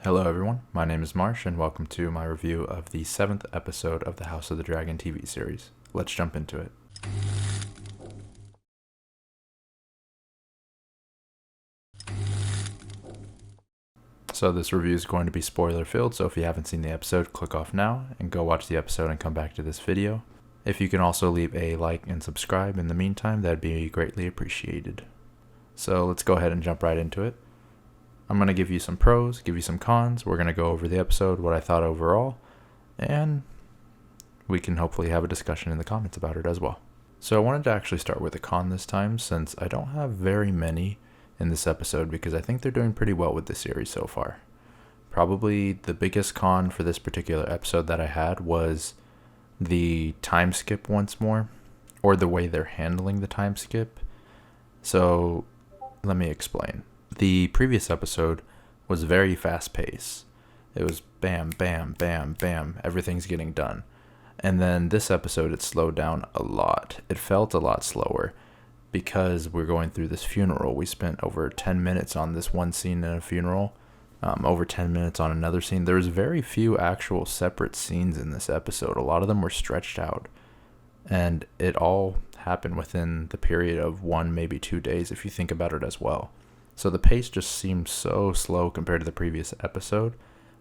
Hello everyone, my name is Marsh and welcome to my review of the 7th episode of the House of the Dragon TV series. Let's jump into it. So this review is going to be spoiler filled, so if you haven't seen the episode, click off now and go watch the episode and come back to this video. If you can also leave a like and subscribe in the meantime, that'd be greatly appreciated. So let's go ahead and jump right into it. I'm going to give you some pros, give you some cons, we're going to go over the episode, what I thought overall, and we can hopefully have a discussion in the comments about it as well. So I wanted to actually start with a con this time, since I don't have very many in this episode, because I think they're doing pretty well with this series so far. Probably the biggest con for this particular episode that I had was the time skip once more, or the way they're handling the time skip. So let me explain. The previous episode was very fast paced. It was bam, bam, bam, bam, everything's getting done. And then this episode, it slowed down a lot. It felt a lot slower because we're going through this funeral. We spent over 10 minutes on this one scene in a funeral, over 10 minutes on another scene. There was very few actual separate scenes in this episode. A lot of them were stretched out. And it all happened within the period of 1, maybe 2 days, if you think about it as well. So the pace just seemed so slow compared to the previous episode,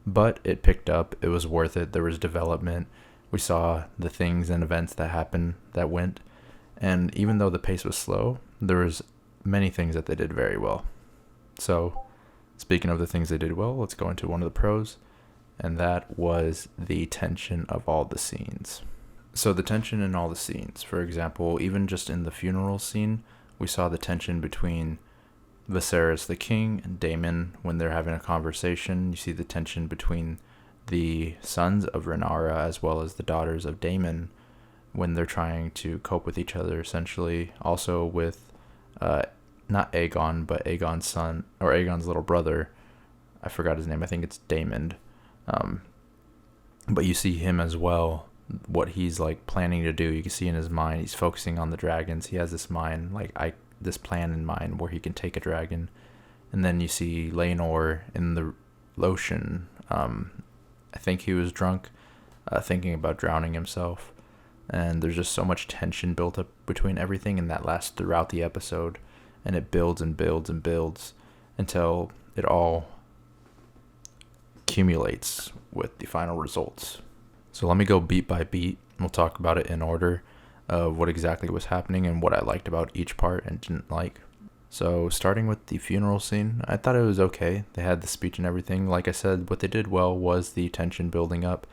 but it picked up. It was worth it. There was development. We saw the things and events that happened that went. And even though the pace was slow, there was many things that they did very well. So speaking of the things they did well, let's go into one of the pros, and that was the tension of all the scenes. So the tension in all the scenes, for example, even just in the funeral scene, we saw the tension between Viserys the king and Damon when they're having a conversation. You see the tension between the sons of Reynara as well as the daughters of Damon when they're trying to cope with each other, essentially. Also with not Aegon, but Aegon's son, or Aegon's little brother. I forgot his name. I think it's Damon. But you see him as well, what he's like planning to do. You can see in his mind, he's focusing on the dragons. He has this mind, this plan in mind where he can take a dragon. And then you see Reynara in the lotion. I think he was drunk, thinking about drowning himself. And there's just so much tension built up between everything, and that lasts throughout the episode. And it builds and builds and builds until it all accumulates with the final results. So let me go beat by beat. We'll talk about it in order of what exactly was happening and what I liked about each part and didn't like. So starting with the funeral scene, I thought it was okay. They had the speech and everything. Like I said, what they did well was the tension building up.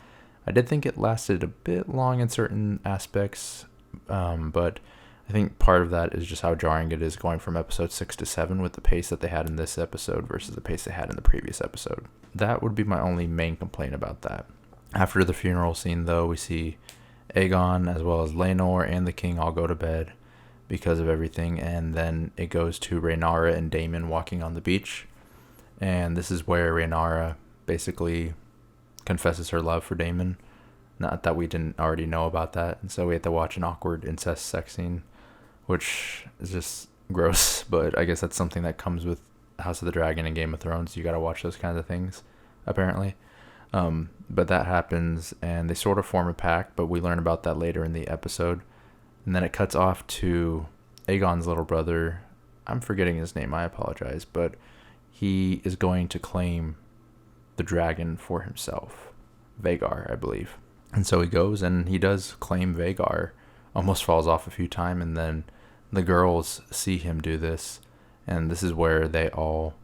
I did think it lasted a bit long in certain aspects, but I think part of that is just how jarring it is going from episode 6 to 7 with the pace that they had in this episode versus the pace they had in the previous episode. That would be my only main complaint about that. After the funeral scene, though, we see Aegon as well as Reynara and the king all go to bed because of everything, and then it goes to Reynara and Damon walking on the beach, and this is where Reynara basically confesses her love for Damon. Not that we didn't already know about that, and so we had to watch an awkward incest sex scene, which is just gross, but I guess that's something that comes with House of the Dragon and Game of Thrones. You gotta watch those kinds of things, apparently. But that happens, and they sort of form a pact, but we learn about that later in the episode. And then it cuts off to Aegon's little brother. I'm forgetting his name, I apologize, but he is going to claim the dragon for himself. Vhagar, I believe. And so he goes, and he does claim Vhagar. Almost falls off a few times, and then the girls see him do this, and this is where they all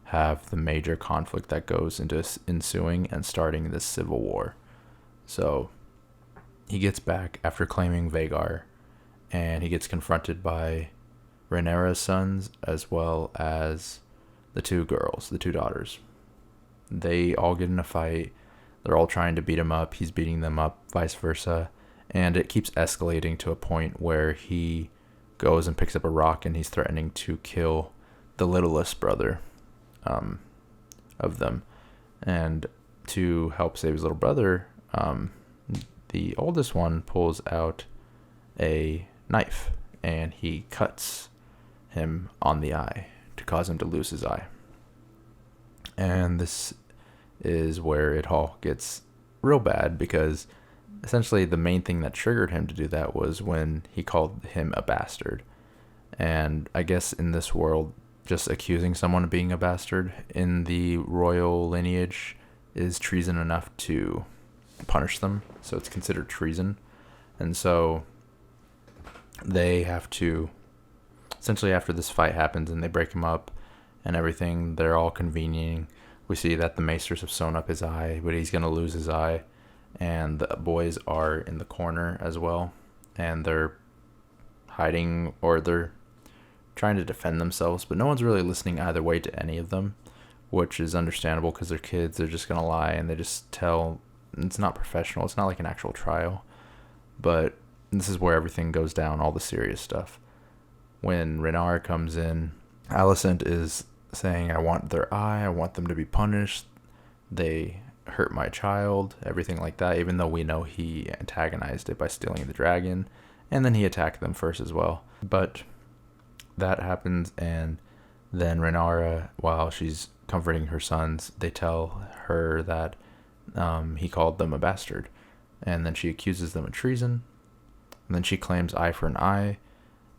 have the major conflict that goes into ensuing and starting this civil war. So he gets back after claiming Vhagar, and he gets confronted by Reynara's sons as well as the two girls, the two daughters. They all get in a fight. They're all trying to beat him up. He's beating them up, vice versa. And it keeps escalating to a point where he goes and picks up a rock, and he's threatening to kill the littlest brother of them. And to help save his little brother, the oldest one pulls out a knife, and he cuts him on the eye to cause him to lose his eye. And this is where it all gets real bad, because essentially the main thing that triggered him to do that was when he called him a bastard. And I guess in this world, just accusing someone of being a bastard in the royal lineage is treason enough to punish them. So it's considered treason. And so they have to, essentially after this fight happens and they break him up and everything, they're all convening. We see that the maesters have sewn up his eye, but he's going to lose his eye. And the boys are in the corner as well. And they're hiding, or they're trying to defend themselves, but no one's really listening either way to any of them, which is understandable because they're kids. They're just going to lie and they just tell. It's not professional. It's not like an actual trial. But this is where everything goes down, all the serious stuff. When Reynara comes in, Alicent is saying, I want their eye. I want them to be punished. They hurt my child, everything like that, even though we know he antagonized it by stealing the dragon. And then he attacked them first as well. But that happens, and then Reynara, while she's comforting her sons, they tell her that he called them a bastard. And then she accuses them of treason. And then she claims eye for an eye.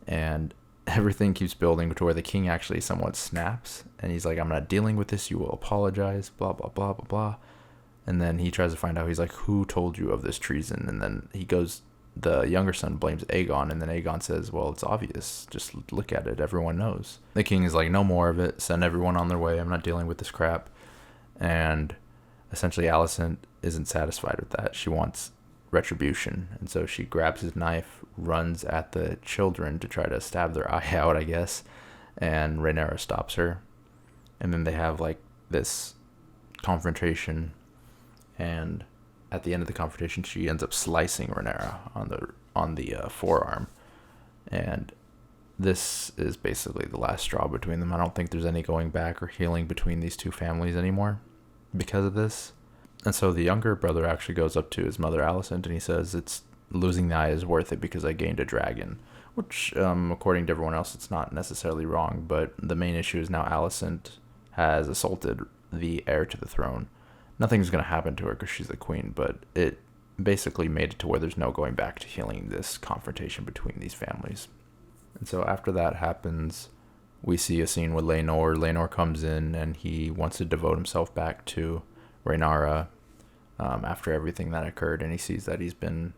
And everything keeps building to where the king actually somewhat snaps. And he's like, I'm not dealing with this. You will apologize. Blah, blah, blah, blah, blah. And then he tries to find out. He's like, who told you of this treason? And then he goes, the younger son blames Aegon. And then Aegon says, well, it's obvious. Just look at it. Everyone knows. The king is like, no more of it. Send everyone on their way. I'm not dealing with this crap. And essentially Alicent isn't satisfied with that. She wants retribution. And so she grabs his knife, runs at the children to try to stab their eye out, I guess. And Reynara stops her. And then they have like this confrontation. And at the end of the confrontation, she ends up slicing Reynara on the forearm. And this is basically the last straw between them. I don't think there's any going back or healing between these two families anymore because of this. And so the younger brother actually goes up to his mother, Alicent, and he says, it's losing the eye is worth it because I gained a dragon. Which, according to everyone else, it's not necessarily wrong. But the main issue is now Alicent has assaulted the heir to the throne. Nothing's going to happen to her because she's the queen, but it basically made it to where there's no going back to healing this confrontation between these families. And so after that happens, we see a scene with Laenor. Laenor comes in and he wants to devote himself back to Reynara after everything that occurred, and he sees that he's been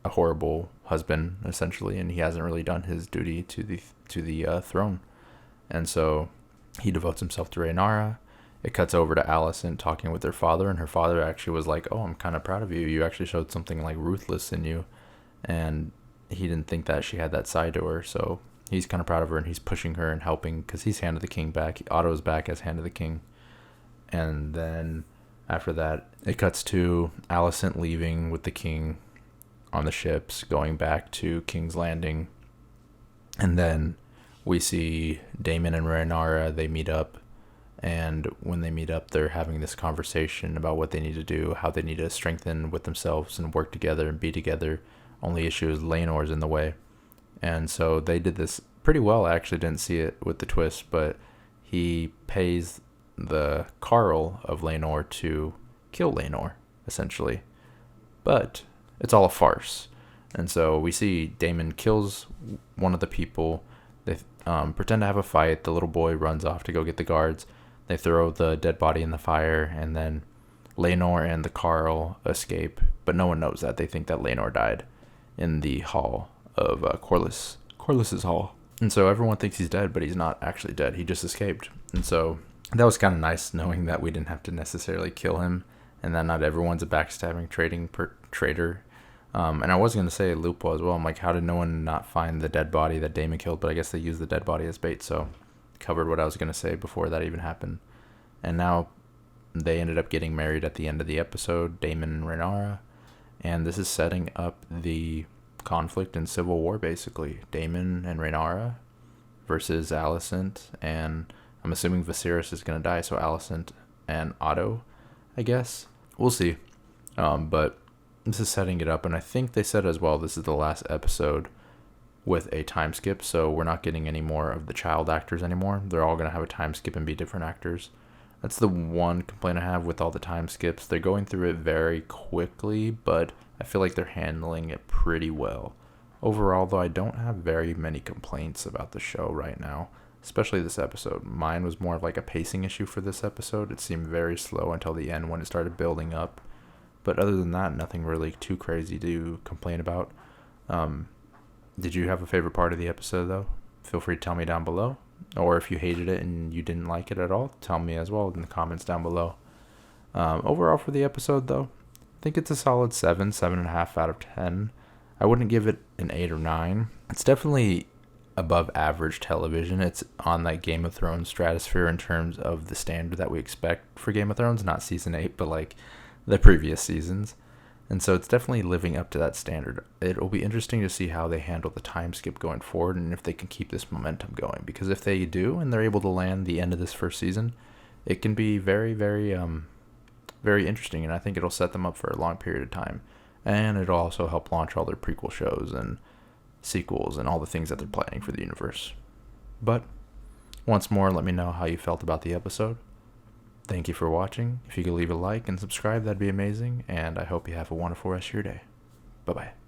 a horrible husband, essentially, and he hasn't really done his duty to the throne. And so he devotes himself to Reynara. It cuts over to Alicent talking with her father, and her father actually was like, oh, I'm kind of proud of you. You actually showed something like ruthless in you. And he didn't think that she had that side to her, so he's kind of proud of her, and he's pushing her and helping because he's Hand of the King back. Otto's back as Hand of the King. And then after that, it cuts to Alicent leaving with the king on the ships, going back to King's Landing. And then we see Damon and Reynara, they meet up. And when they meet up, they're having this conversation about what they need to do, how they need to strengthen with themselves and work together and be together. Only issue is Laenor's in the way. And so they did this pretty well. I actually didn't see it with the twist, but he pays the Carl of Laenor to kill Laenor, essentially. But it's all a farce. And so we see Damon kills one of the people. They pretend to have a fight. The little boy runs off to go get the guards. They throw the dead body in the fire, and then Laenor and the Carl escape. But no one knows that. They think that Laenor died in the hall of Corlys's hall. And so everyone thinks he's dead, but he's not actually dead. He just escaped. And so that was kind of nice, knowing that we didn't have to necessarily kill him, and that not everyone's a backstabbing traitor. And I was going to say Lupo as well. I'm like, how did no one not find the dead body that Damon killed? But I guess they used the dead body as bait, so covered what I was going to say before that even happened. And now they ended up getting married at the end of the episode, Damon and Reynara. And this is setting up the conflict in Civil War, basically. Damon and Reynara versus Alicent, and I'm assuming Viserys is going to die, so Alicent and Otto, I guess. We'll see. But this is setting it up, and I think they said as well this is the last episode with a time skip, so we're not getting any more of the child actors anymore. They're all going to have a time skip and be different actors. That's the one complaint I have with all the time skips. They're going through it very quickly, but I feel like they're handling it pretty well. Overall, though, I don't have very many complaints about the show right now, especially this episode. Mine was more of like a pacing issue for this episode. It seemed very slow until the end when it started building up. But other than that, nothing really too crazy to complain about. Did you have a favorite part of the episode, though? Feel free to tell me down below. Or if you hated it and you didn't like it at all, tell me as well in the comments down below. Overall for the episode, though, I think it's a solid 7.5 out of 10. I wouldn't give it an 8 or 9. It's definitely above average television. It's on that Game of Thrones stratosphere in terms of the standard that we expect for Game of Thrones. Not season 8, but like the previous seasons. And so it's definitely living up to that standard. It'll be interesting to see how they handle the time skip going forward and if they can keep this momentum going. Because if they do and they're able to land the end of this first season, it can be very, very, very interesting. And I think it'll set them up for a long period of time. And it'll also help launch all their prequel shows and sequels and all the things that they're planning for the universe. But once more, let me know how you felt about the episode. Thank you for watching. If you could leave a like and subscribe, that'd be amazing. And I hope you have a wonderful rest of your day. Bye-bye.